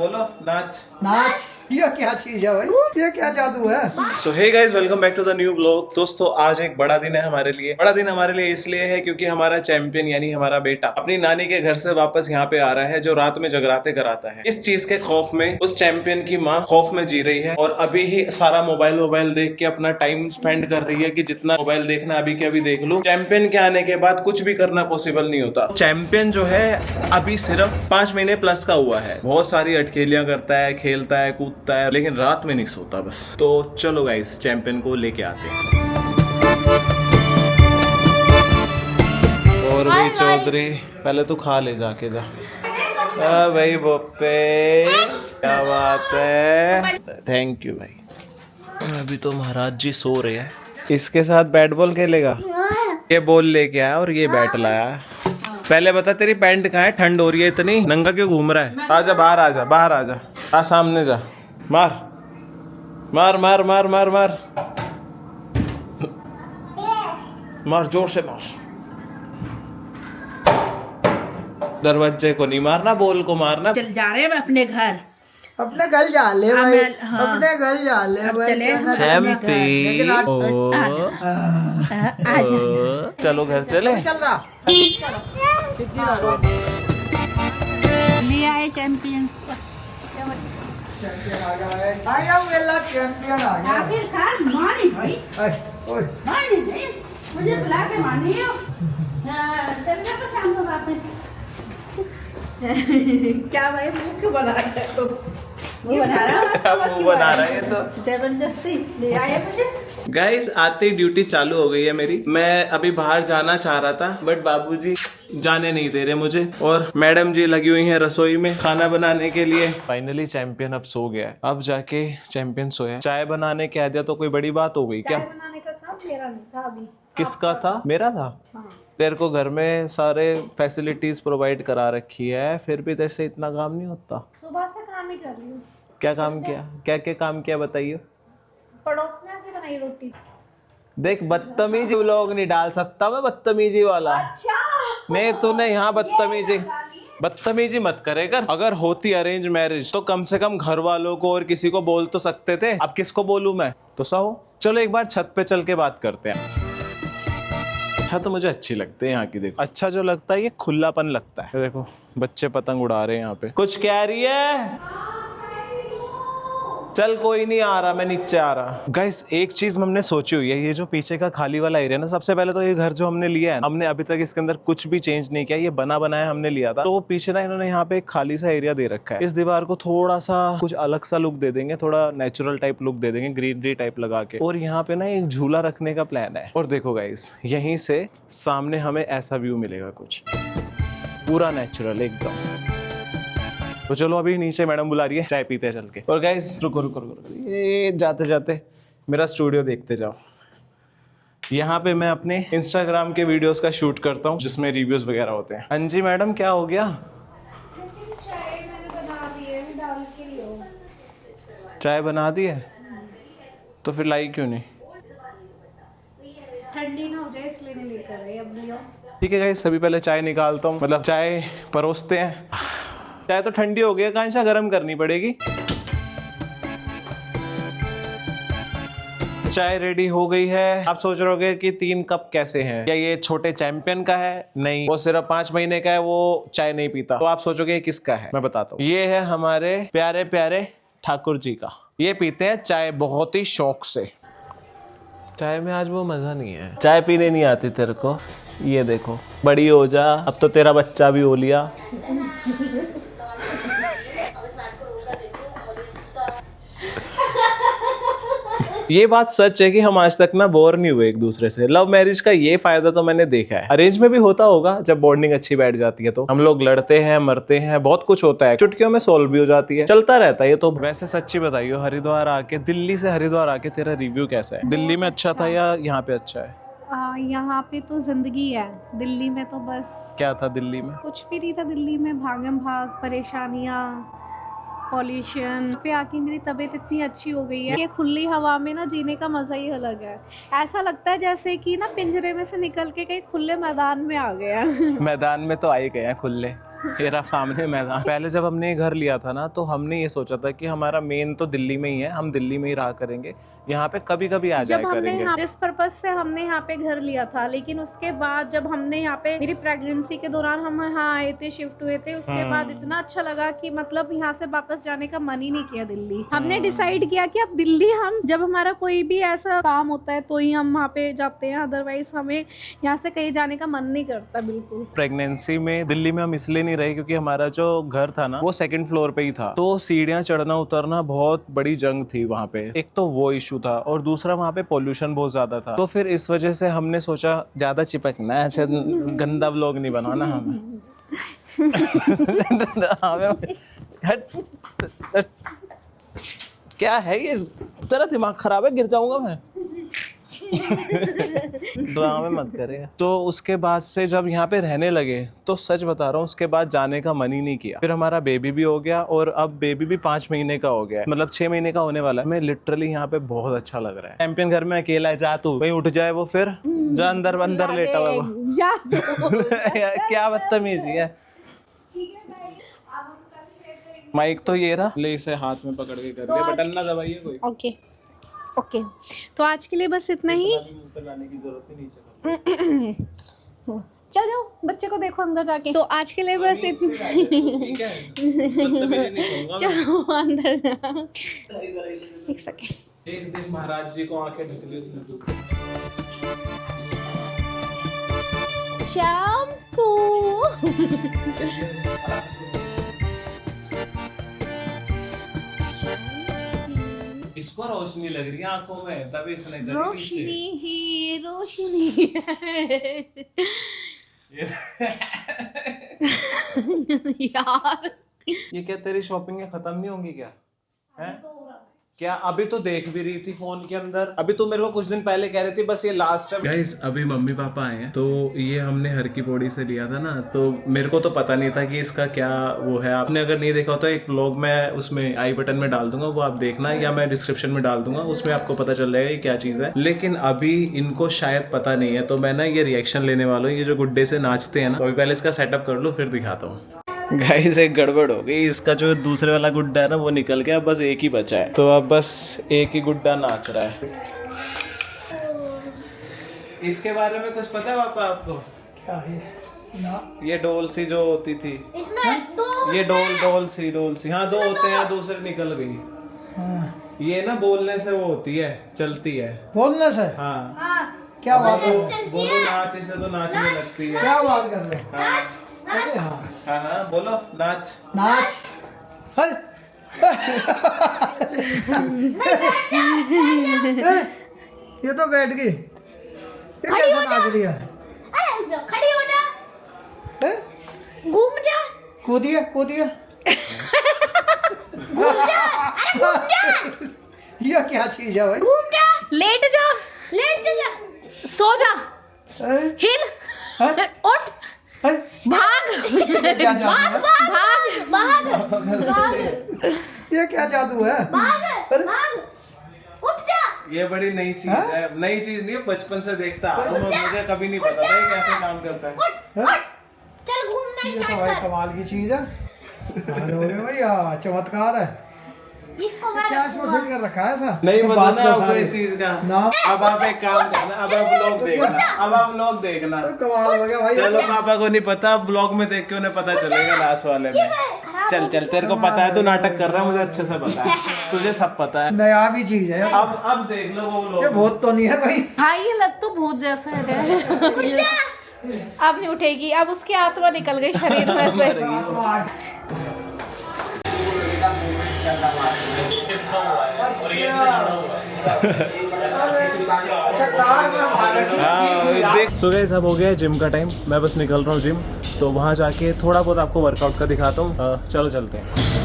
बोलो नाच नाच। ये क्या चीज है भाई, ये क्या जादू है। So hey guys, welcome back to the new blog. दोस्तों आज एक बड़ा दिन है हमारे लिए। बड़ा दिन हमारे लिए इसलिए है क्योंकि हमारा चैंपियन यानी हमारा बेटा अपनी नानी के घर से वापस यहाँ पे आ रहा है, जो रात में जगराते कराता है। इस चीज के खौफ में उस चैंपियन की माँ खौफ में जी रही है और अभी ही सारा मोबाइल देख के अपना टाइम स्पेंड कर रही है कि जितना मोबाइल देखना अभी के अभी देख लूं। चैंपियन के आने के बाद कुछ भी करना पॉसिबल नहीं होता। चैंपियन जो है अभी सिर्फ 5 महीने प्लस का हुआ है। बहुत सारी अटखेलियां करता है, खेलता है, कूदता है, लेकिन रात में नहीं सोता बस। तो चलो गाइस चैंपियन को लेके आते हैं। और भाई चौधरी पहले तो खा ले जाके जा। भाई बोपे क्या बात है, थैंक यू भाई। अभी तो महाराज जी सो रहे हैं। इसके साथ बैट बॉल खेलेगा। ये बॉल लेके आया और ये बैट लाया। पहले बता तेरी पैंट कहाँ है, ठंड हो रही है इतनी, नंगा क्यों घूम रहा है? आजा बाहर, आजा बाहर, आजा आ सामने जा। मार मार मार मार मार मार मार, जोर से मार। दरवाजे को नहीं मारना, बॉल को मारना। चल जा रहे हैं अपने घर। अपने घर जा ले भाई, हाँ। अपने घर जा ले भाई। चलो घर चले। चल रहा ले आए चैंपियन। आ गया मेला चैंपियन आ गया। आखिरकार मानी भाई, ओए मानी भाई, मुझे बुला के मानी हो। चल जा शाम को वापस। क्या भाई मुंह क्यों बना रहा है? तो मुंह बना रहा है तो जबरदस्ती ले आए मुझे। गाइस आते ही ड्यूटी चालू हो गई है मेरी। मैं अभी बाहर जाना चाह रहा था बट बाबूजी जाने नहीं दे रहे मुझे, और मैडम जी लगी हुई हैं रसोई में खाना बनाने के लिए। फाइनली चैंपियन अब सो गया है। अब जाके चैंपियन सोया। चाय बनाने के आ दिया तो कोई बड़ी बात हो गई क्या? बनाने का काम मेरा नहीं था अभी। किसका था? मेरा था। तेरे को घर में सारे फैसिलिटीज प्रोवाइड करा रखी है, फिर भी तेरे से इतना काम नहीं होता। सुबह से काम ही कर रही हूँ। क्या काम किया? क्या क्या काम किया बताइए। पड़ोस में आके बनाई रोटी। देख बदतमीजी व्लॉग नहीं डाल सकता मैं, बदतमीजी वाला। अच्छा नहीं तूने यहाँ बदतमीजी मत करेगा। अगर होती अरेंज मैरिज तो कम से कम घर वालों को और किसी को बोल तो सकते थे। अब किसको बोलूं मैं? तो सहो चलो एक बार छत पे चल के बात करते हैं। छत मुझे अच्छी लगती है यहाँ की। देखो अच्छा जो लगता है ये खुलापन लगता है। देखो बच्चे पतंग उड़ा रहे हैं यहाँ पे। कुछ कह रही है? चल कोई नहीं, आ रहा मैं नीचे आ रहा। गाइस एक चीज हमने सोची हुई है, ये जो पीछे का खाली वाला एरिया ना, सबसे पहले तो ये घर जो हमने लिया है, हमने अभी तक इसके अंदर कुछ भी चेंज नहीं किया। ये बना बनाया हमने लिया था। तो पीछे ना इन्होंने यहाँ पे एक खाली सा एरिया दे रखा है। इस दीवार को थोड़ा सा कुछ अलग सा लुक दे देंगे, थोड़ा नेचुरल टाइप लुक दे देंगे, ग्रीनरी टाइप लगा के। और यहाँ पे ना एक झूला रखने का प्लान है। और देखो गाइस यहीं से सामने हमें ऐसा व्यू मिलेगा, कुछ पूरा नेचुरल एकदम। तो चलो अभी नीचे मैडम बुला रही है, चाय पीते हैं चल के। और गाइस रुको रुको रुको, ये जाते जाते मेरा स्टूडियो देखते जाओ। यहाँ पे मैं अपने इंस्टाग्राम के वीडियोस का शूट करता हूँ जिसमें रिव्यूज वगैरह होते हैं। हाँ जी मैडम क्या हो गया? चाय बना दी है तो फिर लाई क्यों नहीं? ठंडी ना हो जाए इसलिए नहीं लेकर आई। अब लियो। ठीक है गाइस सभी पहले चाय निकालता हूँ, मतलब चाय परोसते हैं। चाय तो ठंडी हो गई है, कांचा गर्म करनी पड़ेगी। चाय रेडी हो गई है। आप सोच रहे होगे कि 3 कप कैसे हैं? क्या ये छोटे चैंपियन का है? नहीं, वो सिर्फ 5 महीने का है, वो चाय नहीं पीता। तो आप सोचोगे ये किसका है? मैं बताता हूँ। ये है हमारे प्यारे प्यारे ठाकुर जी का। ये पीते हैं चाय बहुत ही शौक से। चाय में आज वो मजा नहीं है। चाय पीने नहीं आती तेरे को? ये देखो बड़ी हो जा, अब तो तेरा बच्चा भी हो लिया। ये बात सच है कि हम आज तक ना बोर नहीं हुए एक दूसरे से। लव मैरिज का ये फायदा तो मैंने देखा है। अरेंज में भी होता होगा, जब बॉन्डिंग अच्छी बैठ जाती है तो हम लोग लड़ते हैं, मरते हैं, बहुत कुछ होता है, चुटकियों में सोल्व भी हो जाती है, चलता रहता है ये तो। वैसे सच्ची बताइए, हरिद्वार आके, दिल्ली से हरिद्वार आके तेरा रिव्यू कैसा है? दिल्ली में अच्छा था या यहाँ पे अच्छा है? यहाँ पे तो जिंदगी है, दिल्ली में तो बस। क्या था दिल्ली में? कुछ भी नहीं था दिल्ली में। भागम भाग, परेशानियाँ, पॉल्यूशन पे आके मेरी तबीयत इतनी अच्छी हो गई है कि खुली हवा में ना जीने का मज़ा ही अलग है। ऐसा लगता है जैसे कि ना पिंजरे में से निकल के कहीं खुले मैदान में आ गया। मैदान में तो आ ही गए हैं खुले। ये रहा सामने मैदान। पहले जब हमने ये घर लिया था ना, तो हमने ये सोचा था कि हमारा मेन तो दिल्ली में ही है, हम दिल्ली में ही रहा करेंगे, यहाँ पे कभी कभी आ जाया जब हमने करेंगे। इस पर्पज से हमने यहाँ पे घर लिया था, लेकिन उसके बाद जब हमने यहाँ पे मेरी प्रेगनेंसी के दौरान हम यहाँ आए थे, शिफ्ट हुए थे, उसके बाद इतना अच्छा लगा कि मतलब यहाँ से वापस जाने का मन ही नहीं किया दिल्ली। हमने डिसाइड किया कि अब दिल्ली हम जब हमारा कोई भी ऐसा काम होता है तो ही हम वहाँ पे जाते हैं, अदरवाइज हमें यहाँ से कहीं जाने का मन नहीं करता बिल्कुल। प्रेगनेंसी में दिल्ली में हम इसलिए नहीं रहे क्योंकि हमारा जो घर था ना वो 2nd फ्लोर पे ही था, तो सीढ़ियाँ चढ़ना उतरना बहुत बड़ी जंग थी वहाँ पे। एक तो वो इशू था और दूसरा वहाँ पे पोल्यूशन बहुत ज्यादा था, तो फिर इस वजह से हमने सोचा ज्यादा चिपकना है, ऐसे गंदा व्लॉग नहीं बनाना हमें। हट, हट। क्या है ये, तेरा दिमाग खराब है, गिर जाऊंगा मैं। ड्रामे मत करेगा। तो उसके बाद से जब यहाँ पे रहने लगे तो सच बता रहा हूँ उसके बाद जाने का मन ही नहीं किया। फिर हमारा बेबी भी हो गया और अब बेबी भी 5 महीने का हो गया है, मतलब 6 महीने का होने वाला है। हमें लिटरली यहाँ पे बहुत अच्छा लग रहा है। चैंपियन घर में अकेला है, जा तू वहीं उठ जाए वो, फिर जा अंदर अंदर लेटा हुआ वो। जा क्या बदतमीजी है। माइक तो ये रहा, ले इसे हाथ में पकड़ के कर दे, बटन ना दबाइए कोई। ओके ओके, तो आज के लिए बस इतना ही। लाने की जरूरत ही नहीं है। चल जाओ, बच्चे को देखो अंदर जाके। तो आज के लिए बस इतना ही। ठीक है, चलो अंदर जाओ। एक सेकेंड, देख महाराज जी को आंखें ढकली उसने। शैम्पू। इसको रोशनी लग रही है आंखों में, तभी इसने गली रोशनी ही रोशनी यार ये क्या तेरी शॉपिंग खत्म नहीं होंगी क्या? है क्या? अभी तो देख भी रही थी फोन के अंदर, अभी तो मेरे को कुछ दिन पहले कह रही थी बस ये लास्ट है। गाइस अभी मम्मी पापा आए हैं, तो ये हमने हर की पौड़ी से लिया था ना, तो मेरे को तो पता नहीं था कि इसका क्या वो है। आपने अगर नहीं देखा हो तो एक व्लॉग मैं उसमें आई बटन में डाल दूंगा, वो आप देखना, या मैं डिस्क्रिप्शन में डाल दूंगा, उसमें आपको पता चल जाएगा ये क्या चीज है। लेकिन अभी इनको शायद पता नहीं है, तो मैं ना ये रिएक्शन लेने वाला हूँ। ये जो गुड्डे से नाचते हैं ना, तो अभी पहले इसका सेटअप कर लो फिर दिखाता हूँ। गाइस एक गड़बड़ हो गई, इसका जो दूसरे वाला गुड्डा है ना वो निकल गया, बस एक ही बचा है, तो अब बस एक ही गुड्डा नाच रहा है। इसके बारे में कुछ पता है पापा आपको? क्या है ना? ये डोल सी जो होती थी, इसमें दो ये डोल सी, हाँ 2 होते हैं, दूसरे निकल गई। हाँ। ये ना बोलने से वो होती है, चलती है। बोलने से? हाँ क्या बात है? बोलो नाच, इसे तो नाचने लगती है। क्या बात कर रहे हो? हाँ अरे हाँ, हाँ बोलो नाच। नाच। अरे ये तो बैठ गई, ये कैसे नाच रही है? अरे खड़ी हो जा, हैं? घूम जा, कूदिए कूदिए। ये क्या चीज है भाई? घूम जा, लेट जा, लेट से जा, सो जा, हैं? हिल, हैं? उठ, हैं? भाग, क्या जादू है? भाग, भाग, ये क्या जादू है? भाग, अरे भाग, उठ जा, ये बड़ी नई चीज है, नई चीज नहीं है, बचपन से देखता आ रहा हूं, मुझे कभी नहीं पता था ये कैसे काम करता है। उठ, चल घूमना ये तो स्टार्ट भाई कर। कमाल की चीज है। कमाल हो गई भैया, चमत्कार है। इसको मैं क्या इसमें फिट कर रखा है ऐसा? नहीं तो पता बात ना तो आपको सारी- इस चीज का। ना अब आप एक काम करना, अब आप ब्लॉग देखना, अब आप ब्लॉग देखना। तो कमाल हो गया भाई। चलो पापा को नहीं पता, ब्लॉग में देख के उन्हें पता चलेगा लास्ट वाले में। चल चल, तेरे को पता है, तू नाटक कर रहा है, मुझे अच्छे से पता है, तुझे सब पता है। नया भी चीज है। अब देख लो वो ये लोग। बहुत तो नहीं है भाई। हाँ ये लग तो भूत जैसा है। अब नहीं उठेगी, अब उसकी आत्मा निकल गई शरीर में से। देख सो गाइस अब हो गया है जिम का टाइम, मैं बस निकल रहा हूँ जिम, तो वहाँ जाके थोड़ा बहुत आपको वर्कआउट का दिखाता हूँ। चलो चलते हैं।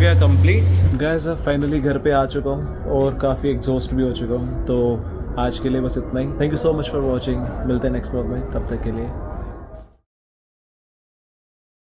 गया कंप्लीट। गाइस अब फाइनली घर पे आ चुका हूँ और काफ़ी एग्जॉस्ट भी हो चुका हूँ, तो आज के लिए बस इतना ही। Thank you so much for watching. मिलते हैं नेक्स्ट ब्लॉग में, तब तक के लिए